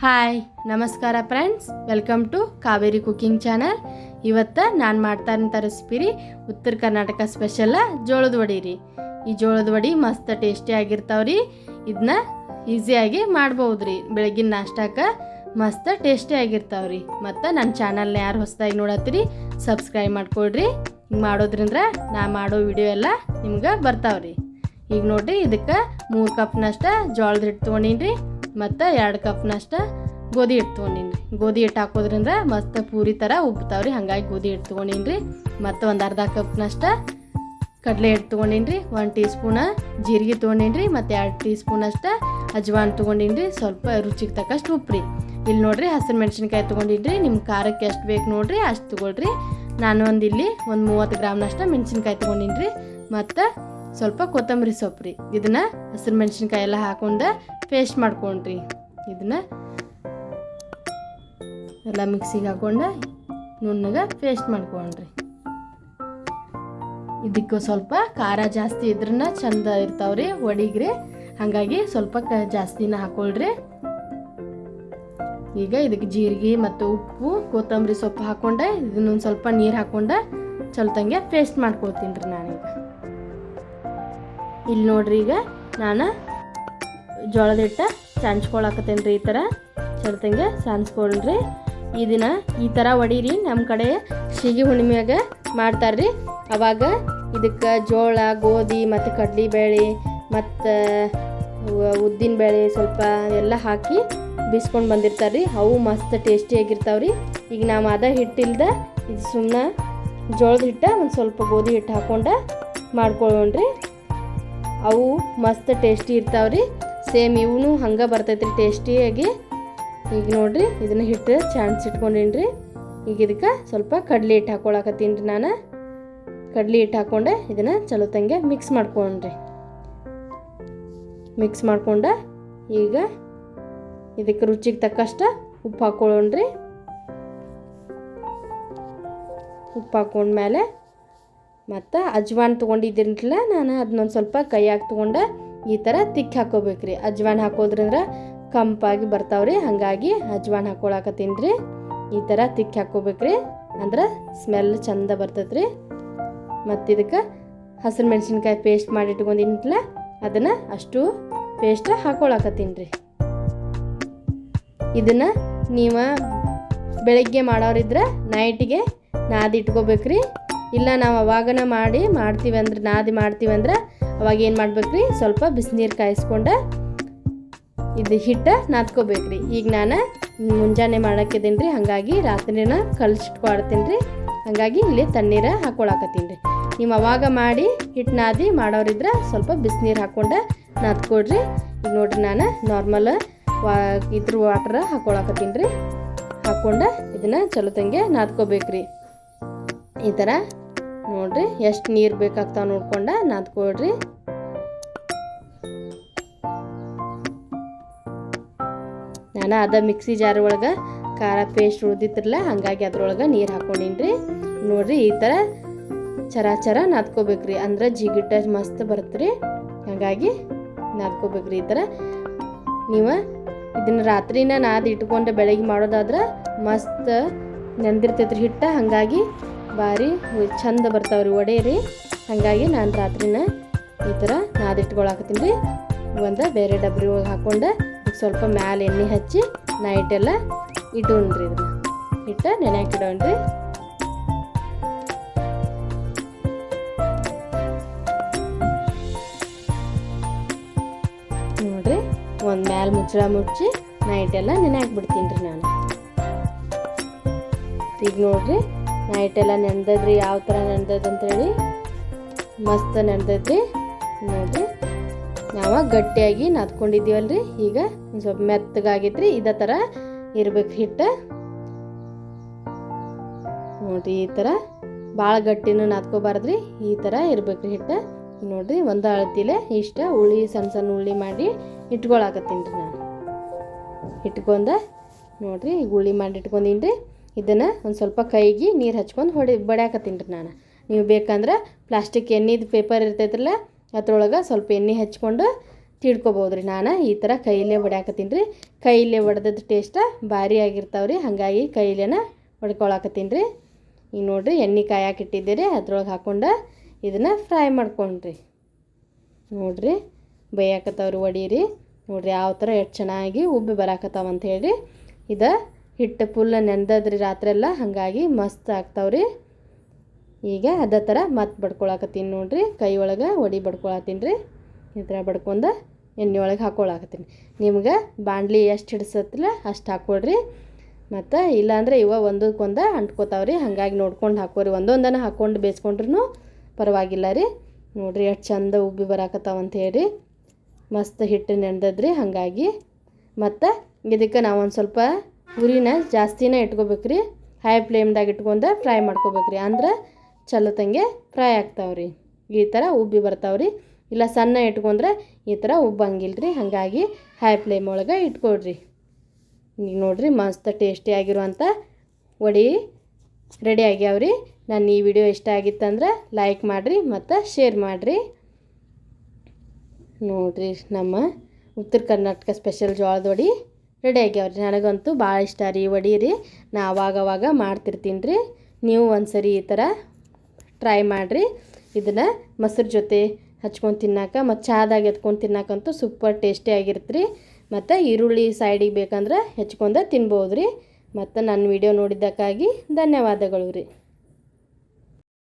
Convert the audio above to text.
Hi ನಮಸ್ಕಾರ friends, welcome to Kaveri cooking channel. ಇವತ್ತು ನಾನು ಮಾಡ್ತಾ ಇರೋಂಥ ರೆಸಿಪಿ ರೀ ಉತ್ತರ ಕರ್ನಾಟಕ ಸ್ಪೆಷಲ್ ಜೋಳದ ವಡೆ ರೀ. ಈ ಜೋಳದ ವಡೆ ಮಸ್ತ್ ಟೇಸ್ಟಿ ಆಗಿರ್ತಾವ್ರಿ. ಇದನ್ನ ಈಸಿಯಾಗಿ ಮಾಡ್ಬೋದು ರೀ. ಬೆಳಗಿನ ನಾಷ್ಟಕ್ಕೆ ಮಸ್ತ್ ಟೇಸ್ಟಿ ಆಗಿರ್ತಾವ್ರಿ. ಮತ್ತು ನನ್ನ ಚಾನಲ್ನ ಯಾರು ಹೊಸದಾಗಿ ನೋಡತ್ತೀರಿ ಸಬ್ಸ್ಕ್ರೈಬ್ ಮಾಡ್ಕೊಳ್ರಿ. ಹಿಂಗೆ ಮಾಡೋದ್ರಿಂದ ನಾ ಮಾಡೋ ವಿಡಿಯೋ ಎಲ್ಲ ನಿಮ್ಗೆ ಬರ್ತಾವ್ರಿ. ಈಗ ನೋಡಿರಿ, ಇದಕ್ಕೆ 3 ಕಪ್ನಷ್ಟು ಜೋಳದ ಹಿಟ್ಟು ತೊಗೊಂಡಿನಿ ಮತ್ತು 2 ಕಪ್ನಷ್ಟು ಗೋಧಿ ಹಿಟ್ಟು ತೊಗೊಂಡಿನಿ. ಗೋಧಿ ಹಿಟ್ಟು ಹಾಕೋದ್ರಿಂದ ಮಸ್ತ್ ಪೂರಿ ಥರ ಉಬ್ತಾವ್ರಿ. ಹಾಗಾಗಿ ಗೋಧಿ ಹಿಟ್ಟು ತೊಗೊಂಡಿನಿ. ಮತ್ತು ಒಂದು ಅರ್ಧ ಕಪ್ನಷ್ಟು ಕಡಲೆ ಹಿಟ್ಟು ತೊಗೊಂಡಿನಿ. 1 ಟೀ ಸ್ಪೂನ ಜೀರಿಗೆ ತೊಗೊಂಡಿನಿ. ಮತ್ತು 2 ಟೀ ಸ್ಪೂನಷ್ಟು ಅಜ್ವಾನ್ ತೊಗೊಂಡಿನಿ. ಸ್ವಲ್ಪ ರುಚಿಗೆ ತಕ್ಕಷ್ಟು ಉಪ್ಪು ರೀ. ಇಲ್ಲಿ ನೋಡಿರಿ, ಹಸಿರು ಮೆಣಸಿನ್ಕಾಯಿ ತೊಗೊಂಡಿನಿ. ನಿಮ್ಮ ಖಾರಕ್ಕೆ ಎಷ್ಟು ಬೇಕು ನೋಡಿರಿ ಅಷ್ಟು ತೊಗೊಳ್ರಿ. ನಾನು ಇಲ್ಲಿ ಒಂದು 30 ಗ್ರಾಮ್ನಷ್ಟು ಮೆಣಸಿನ್ಕಾಯಿ ತೊಗೊಂಡಿನಿ. ಮತ್ತು ಸ್ವಲ್ಪ ಕೊತ್ತಂಬರಿ ಸೊಪ್ಪು ರೀ. ಇದನ್ನು ಹಸಿರು ಮೆಣಸಿನ್ಕಾಯಿ ಎಲ್ಲ ಹಾಕೊಂಡು ಪೇಸ್ಟ್ ಮಾಡ್ಕೊಂಡ್ರಿ. ಇದನ್ನು ಎಲ್ಲ ಮಿಕ್ಸಿಗೆ ಹಾಕೊಂಡು ನುಣ್ಣಗೆ ಪೇಸ್ಟ್ ಮಾಡ್ಕೊಂಡ್ರಿ. ಇದಕ್ಕೂ ಸ್ವಲ್ಪ ಖಾರ ಜಾಸ್ತಿ ಇದ್ರನ್ನ ಚಂದ ಇರ್ತಾವ್ರಿ ವಡಿಗ್ರಿ. ಹಾಗಾಗಿ ಸ್ವಲ್ಪ ಜಾಸ್ತಿನ ಹಾಕೊಳ್ರಿ. ಈಗ ಇದಕ್ಕೆ ಜೀರಿಗೆ ಮತ್ತು ಉಪ್ಪು ಕೊತ್ತಂಬರಿ ಸೊಪ್ಪು ಹಾಕೊಂಡೆ ಇದನ್ನೊಂದು ಸ್ವಲ್ಪ ನೀರು ಹಾಕೊಂಡೆ ಚಲ್ತಂಗೆ ಪೇಸ್ಟ್ ಮಾಡ್ಕೊಳ್ತೀನಿ ರೀ ನಾನೀಗ. ಇಲ್ಲಿ ನೋಡ್ರಿ, ಈಗ ನಾನು ಜೋಳದ ಹಿಟ್ಟು ಸಾಂಚ್ಕೊಳಕತ್ತೇನೆ ರೀ. ಈ ಥರ ಚಲ್ತಂಗೆ ಸಾನ್ಸ್ಕೊಳ್ರಿ. ಇದನ್ನ ಈ ಥರ ಹೊಡೀರಿ. ನಮ್ಮ ಕಡೆ ಸಿಗಿ ಹುಣ್ಣಿಮೆಯಾಗ ಮಾಡ್ತಾರ್ರಿ. ಅವಾಗ ಇದಕ್ಕೆ ಜೋಳ, ಗೋಧಿ ಮತ್ತು ಕಡ್ಲೆಬೇಳೆ ಮತ್ತು ಉದ್ದಿನ ಬೇಳೆ ಸ್ವಲ್ಪ ಎಲ್ಲ ಹಾಕಿ ಬೀಸ್ಕೊಂಡು ಬಂದಿರ್ತಾರೆ ರೀ. ಅವು ಮಸ್ತ್ ಟೇಸ್ಟಿಯಾಗಿರ್ತಾವ್ರಿ. ಈಗ ನಾವು ಅದ ಹಿಟ್ಟಿಲ್ದ ಇದು ಸುಮ್ಮನೆ ಜೋಳದ ಹಿಟ್ಟು ಒಂದು ಸ್ವಲ್ಪ ಗೋಧಿ ಹಿಟ್ಟು ಹಾಕ್ಕೊಂಡು ಮಾಡ್ಕೊಳ್ಳೋಣ್ರಿ. ಅವು ಮಸ್ತ್ ಟೇಸ್ಟಿ ಇರ್ತಾವ್ರಿ. ಸೇಮ್ ಇವನು ಹಂಗೆ ಬರ್ತೈತ್ರಿ ಟೇಸ್ಟಿಯಾಗಿ. ಈಗ ನೋಡಿರಿ, ಇದನ್ನು ಹಿಟ್ಟು ಚಾಣ್ಸಿಟ್ಕೊಂಡೀನಿ. ಈಗ ಇದಕ್ಕೆ ಸ್ವಲ್ಪ ಕಡ್ಲೆ ಹಿಟ್ಟು ಹಾಕ್ಕೊಳಕತ್ತೀನಿ ರೀ. ನಾನು ಕಡ್ಲೆ ಹಿಟ್ಟು ಹಾಕ್ಕೊಂಡೆ ಇದನ್ನು ಚಲೋತ್ತಂಗೆ ಮಿಕ್ಸ್ ಮಾಡ್ಕೊಂಡ್ರಿ. ಮಿಕ್ಸ್ ಮಾಡ್ಕೊಂಡೆ ಈಗ ಇದಕ್ಕೆ ರುಚಿಗೆ ತಕ್ಕಷ್ಟು ಉಪ್ಪು ಹಾಕ್ಕೊಳ್ಳೋಣ್ರಿ. ಉಪ್ಪು ಹಾಕ್ಕೊಂಡ್ಮೇಲೆ ಮತ್ತು ಅಜ್ವಾನ್ ತೊಗೊಂಡಿದ್ದೀನಿಲ್ಲ ನಾನು, ಅದನ್ನೊಂದು ಸ್ವಲ್ಪ ಕೈಯಾಗಿ ತೊಗೊಂಡು ಈ ಥರ ತಿಕ್ಕಿ ಹಾಕ್ಕೋಬೇಕ್ರಿ. ಅಜ್ವಾನ್ ಹಾಕೋದ್ರಿಂದ ಕಂಪಾಗಿ ಬರ್ತಾವ್ರಿ. ಹಾಗಾಗಿ ಅಜ್ವಾನ್ ಹಾಕ್ಕೊಳಕತ್ತೀನಿ ರೀ. ಈ ಥರ ತಿಕ್ಕಿ ಹಾಕ್ಕೋಬೇಕ್ರಿ, ಅಂದ್ರೆ ಸ್ಮೆಲ್ ಚಂದ ಬರ್ತೈತ್ರಿ. ಮತ್ತು ಇದಕ್ಕೆ ಹಸಿರು ಮೆಣಸಿನ್ಕಾಯಿ ಪೇಸ್ಟ್ ಮಾಡಿ ಇಟ್ಕೊಂಡಿನಿಲ್ಲ, ಅದನ್ನು ಅಷ್ಟು ಪೇಸ್ಟ್ ಹಾಕ್ಕೊಳಕತ್ತೀನಿ ರೀ. ಇದನ್ನು ನೀವು ಬೆಳಗ್ಗೆ ಮಾಡೋರಿದ್ರೆ ನೈಟಿಗೆ ನಾದಿ ಇಟ್ಕೋಬೇಕ್ರಿ. ಇಲ್ಲ ನಾವು ಅವಾಗನ ನಾದಿ ಮಾಡ್ತೀವಿ ಅಂದ್ರೆ ಅವಾಗ ಏನು ಮಾಡ್ಬೇಕ್ರಿ, ಸ್ವಲ್ಪ ಬಿಸಿನೀರು ಕಾಯಿಸ್ಕೊಂಡು ಇದು ಹಿಟ್ಟು ನಾದ್ಕೋಬೇಕ್ರಿ. ಈಗ ನಾನು ಮುಂಜಾನೆ ಮಾಡೋಕ್ಕಿದ್ದೀನಿ ರೀ. ಹಾಗಾಗಿ ರಾತ್ರಿನ ಕಲಿಸಿಟ್ಕೊಳ್ತೀನಿ ರೀ. ಹಾಗಾಗಿ ಇಲ್ಲಿ ತಣ್ಣೀರು ಹಾಕ್ಕೊಳಕತ್ತೀನಿ ರೀ. ನೀವು ಅವಾಗ ಮಾಡಿ ಹಿಟ್ಟು ನಾದಿ ಮಾಡೋರಿದ್ರೆ ಸ್ವಲ್ಪ ಬಿಸಿನೀರು ಹಾಕ್ಕೊಂಡು ನಾದ್ಕೊಡ್ರಿ. ಈಗ ನೋಡ್ರಿ, ನಾನು ನಾರ್ಮಲ್ ಇದ್ರ ವಾಟ್ರ್ ಹಾಕ್ಕೊಳಕತ್ತೀನಿ ರೀ. ಹಾಕ್ಕೊಂಡು ಇದನ್ನು ಚಲೋತಂಗೆ ನಾದ್ಕೋಬೇಕ್ರಿ. ಈ ಥರ ನೋಡ್ರಿ, ಎಷ್ಟು ನೀರು ಬೇಕಾಗ್ತಾವ ನೋಡ್ಕೊಂಡು ನಾದ್ಕೊಳ್ರಿ. ನಾನು ಅದ ಮಿಕ್ಸಿ ಜಾರ್ ಒಳಗೆ ಖಾರ ಪೇಸ್ಟ್ ಉಳ್ದಿತ್ತಿರಲ್ಲ, ಹಾಗಾಗಿ ಅದ್ರೊಳಗೆ ನೀರು ಹಾಕ್ಕೊಂಡೀನಿ ರೀ. ನೋಡ್ರಿ, ಈ ಥರ ಚರ ನಾದ್ಕೋಬೇಕ್ರಿ. ಅಂದ್ರೆ ಜಿಗಿಟ ಮಸ್ತ್ ಬರುತ್ತೆ ರೀ. ಹಾಗಾಗಿ ನಾದ್ಕೋಬೇಕ್ರಿ. ಈ ಥರ ನೀವು ಇದನ್ನು ರಾತ್ರಿನ ನಾದಿ ಇಟ್ಕೊಂಡು ಬೆಳಗ್ಗೆ ಮಾಡೋದಾದ್ರೆ ಮಸ್ತ್ ನೆಂದಿರ್ತೈತ್ರಿ ಹಿಟ್ಟು. ಹಾಗಾಗಿ ಭಾರಿ ಚಂದ ಬರ್ತಾವ್ರಿ ವಡೆ ರೀ. ಹಾಗಾಗಿ ನಾನು ರಾತ್ರಿನ ಈ ಥರ ನಾದಿಟ್ಕೊಳಕತ್ತೀನಿ ರೀ. ಒಂದು ಬೇರೆ ಡಬ್ರಿ ಒಳಗೆ ಹಾಕ್ಕೊಂಡು ಸ್ವಲ್ಪ ಮ್ಯಾಲೆ ಎಣ್ಣೆ ಹಚ್ಚಿ ನೈಟೆಲ್ಲ ಇಡೋಣ್ರಿ. ಇದನ್ನ ಇಟ್ಟು ನೆನೆಯಾಕೆ ಇಡೋಣ್ರಿ. ನೋಡ್ರಿ, ಒಂದು ಮ್ಯಾಲೆ ಮುಚ್ಚಳ ಮುಚ್ಚಿ ನೈಟೆಲ್ಲ ನೆನೆಯಾಕೆ ಬಿಡ್ತೀನಿ ರೀ ನಾನು. ಈಗ ನೋಡ್ರಿ, ನೈಟೆಲ್ಲ ನೆನೆದದ್ರಿ. ಯಾವ ಥರ ನೆನೆದದಂತೇಳಿ ಮಸ್ತ್ ನೆನೆದೈತ್ರಿ. ನೋಡಿರಿ, ನಾವು ಗಟ್ಟಿಯಾಗಿ ನಾದ್ಕೊಂಡಿದ್ದೀವಲ್ರಿ. ಈಗ ಒಂದು ಸ್ವಲ್ಪ ಮೆತ್ತಗಾಗೈತ್ರಿ. ಇದೇ ಥರ ಇರ್ಬೇಕು ಹಿಟ್ಟು. ನೋಡಿರಿ, ಈ ಥರ ಭಾಳ ಗಟ್ಟಿನೂ ನಾದ್ಕೋಬಾರ್ದ್ರಿ. ಈ ಥರ ಇರ್ಬೇಕ್ರಿ ಹಿಟ್ಟು. ನೋಡಿರಿ, ಒಂದು ಅಳತಿಲೆ ಇಷ್ಟ ಉಳ್ಳಿ ಸಣ್ಣ ಸಣ್ಣ ಉಳ್ಳಿ ಮಾಡಿ ಇಟ್ಕೊಳಕತ್ತೀನಿ ರೀ ನಾನು. ಇಟ್ಕೊಂಡು ನೋಡಿರಿ, ಈಗ ಉಳ್ಳಿ ಮಾಡಿ ಇಟ್ಕೊಂಡೀನಿ ರೀ. ಇದನ್ನು ಒಂದು ಸ್ವಲ್ಪ ಕೈಗೆ ನೀರು ಹಚ್ಕೊಂಡು ಬಡಿಯಾಕತ್ತೀನಿ ರೀ ನಾನು. ನೀವು ಬೇಕಂದ್ರೆ ಪ್ಲಾಸ್ಟಿಕ್ ಎಣ್ಣೆದು ಪೇಪರ್ ಇರ್ತೈತ್ರಲ್ಲ, ಅದ್ರೊಳಗೆ ಸ್ವಲ್ಪ ಎಣ್ಣೆ ಹಚ್ಕೊಂಡು ತಿಳ್ಕೊಬೋದು ರೀ. ನಾನು ಈ ಥರ ಕೈಲೇ ಹೊಡ್ಯಾಕತ್ತೀನಿ ರೀ. ಕೈಲೇ ಹೊಡೆದದ್ದು ಟೇಸ್ಟ ಭಾರಿ ಆಗಿರ್ತಾವೆ ರೀ. ಹಾಗಾಗಿ ಕೈಲೇನ ಹೊಡ್ಕೊಳಕತ್ತೀನಿ ರೀ. ಈಗ ನೋಡಿರಿ ಎಣ್ಣೆ ಕಾಯಾಕಿಟ್ಟಿದ್ದೆ ರೀ, ಅದ್ರೊಳಗೆ ಹಾಕ್ಕೊಂಡು ಇದನ್ನು ಫ್ರೈ ಮಾಡ್ಕೊಂಡ್ರಿ. ನೋಡಿರಿ ಬೇಯಾಕತ್ತವ್ರಿ ವಡಿ ರೀ. ನೋಡಿರಿ ಯಾವ ಥರ ಎಷ್ಟು ಚೆನ್ನಾಗಿ ಉಬ್ಬಿ ಬರಾಕತ್ತಾವ ಅಂತ ಹೇಳಿ. ಇದು ಹಿಟ್ಟು ಫುಲ್ ನೆಂದದ್ರಿ ರಾತ್ರಿ ಎಲ್ಲ, ಹಾಗಾಗಿ ಮಸ್ತ್ ಆಗ್ತಾವ್ರಿ. ಈಗ ಅದೇ ಥರ ಮತ್ತೆ ಬಡ್ಕೊಳಕತ್ತೀನಿ ನೋಡಿರಿ. ಕೈ ಒಳಗೆ ವಡಿ ಬಡ್ಕೊಳತ್ತೀನಿ ರೀ. ಈ ಥರ ಬಡ್ಕೊಂಡು ಎಣ್ಣೆ ಒಳಗೆ ಹಾಕ್ಕೊಳಕತ್ತೀನಿ. ನಿಮ್ಗೆ ಬಾಣಲಿ ಎಷ್ಟು ಹಿಡಿಸತ್ತಲ್ಲ ಅಷ್ಟು ಹಾಕ್ಕೊಡ್ರಿ. ಮತ್ತು ಇಲ್ಲಾಂದರೆ ಒಂದಕ್ಕೊಂದು ಅಂಟ್ಕೋತಾವ್ರಿ. ಹಾಗಾಗಿ ನೋಡ್ಕೊಂಡು ಹಾಕೋರಿ. ಒಂದೊಂದನ್ನು ಹಾಕ್ಕೊಂಡು ಬೇಯಿಸ್ಕೊಂಡ್ರೂ ಪರವಾಗಿಲ್ಲ ರೀ. ನೋಡಿರಿ ಎಷ್ಟು ಚಂದ ಉಬ್ಬಿ ಬರಾಕತ್ತಾವ ಅಂತ ಹೇಳಿ. ಮಸ್ತ್ ಹಿಟ್ಟು ನೆಂದದ್ರಿ. ಹಾಗಾಗಿ ಮತ್ತು ಇದಕ್ಕೆ ನಾವು ಒಂದು ಸ್ವಲ್ಪ ಉರಿನ ಜಾಸ್ತಿನೇ ಇಟ್ಕೋಬೇಕ್ರಿ. ಹೈ ಫ್ಲೇಮ್ದಾಗ ಇಟ್ಕೊಂಡು ಫ್ರೈ ಮಾಡ್ಕೋಬೇಕ್ರಿ. ಅಂದ್ರೆ ಚಲೋ ತಂಗೆ ಫ್ರೈ ಆಗ್ತಾವ್ರಿ. ಈ ಥರ ಉಬ್ಬಿ ಬರ್ತಾವ್ರಿ. ಇಲ್ಲ ಸಣ್ಣ ಇಟ್ಕೊಂಡ್ರೆ ಈ ಥರ ಉಬ್ಬಂಗಿಲ್ಲ ರೀ. ಹಾಗಾಗಿ ಹೈ ಫ್ಲೇಮ್ ಒಳಗೆ ಇಟ್ಕೊಳ್ರಿ. ಈಗ ನೋಡಿರಿ ಮಸ್ತ್ ಟೇಸ್ಟಿ ಆಗಿರುವಂಥ ವಡಿ ರೆಡಿ ಆಗ್ಯಾವ್ರಿ. ನಾನು ಈ ವಿಡಿಯೋ ಇಷ್ಟ ಆಗಿತ್ತಂದ್ರೆ ಲೈಕ್ ಮಾಡಿರಿ ಮತ್ತು ಶೇರ್ ಮಾಡಿರಿ. ನೋಡಿರಿ ನಮ್ಮ ಉತ್ತರ ಕರ್ನಾಟಕ ಸ್ಪೆಷಲ್ ಜೋಳದ ವಡಿ ರೆಡಿ ಆಗ್ಯಾವ್ರಿ. ನನಗಂತೂ ಭಾಳ ಇಷ್ಟ ರೀ ಈ ವಡಿ ರೀ. ನಾ ಅವಾಗವಾಗ ಮಾಡ್ತಿರ್ತೀನಿ ರೀ. ನೀವು ಒಂದ್ಸರಿ ಈ ಥರ ಟ್ರೈ ಮಾಡಿರಿ. ಇದನ್ನು ಮೊಸರು ಜೊತೆ ಹಚ್ಕೊಂಡು ತಿನ್ನಾಕ ಮತ್ತು ಚಹಾದಾಗ ಎತ್ಕೊಂಡು ತಿನ್ನಾಕಂತೂ ಸೂಪರ್ ಟೇಸ್ಟಿ ಆಗಿರುತ್ತೆ ರೀ. ಮತ್ತು ಈರುಳ್ಳಿ ಸೈಡಿಗೆ ಬೇಕಂದ್ರೆ ಹೆಚ್ಕೊಂಡು ತಿನ್ಬೋದು ರೀ. ಮತ್ತು ನನ್ನ ವಿಡಿಯೋ ನೋಡಿದ್ದಕ್ಕಾಗಿ ಧನ್ಯವಾದಗಳು ರೀ.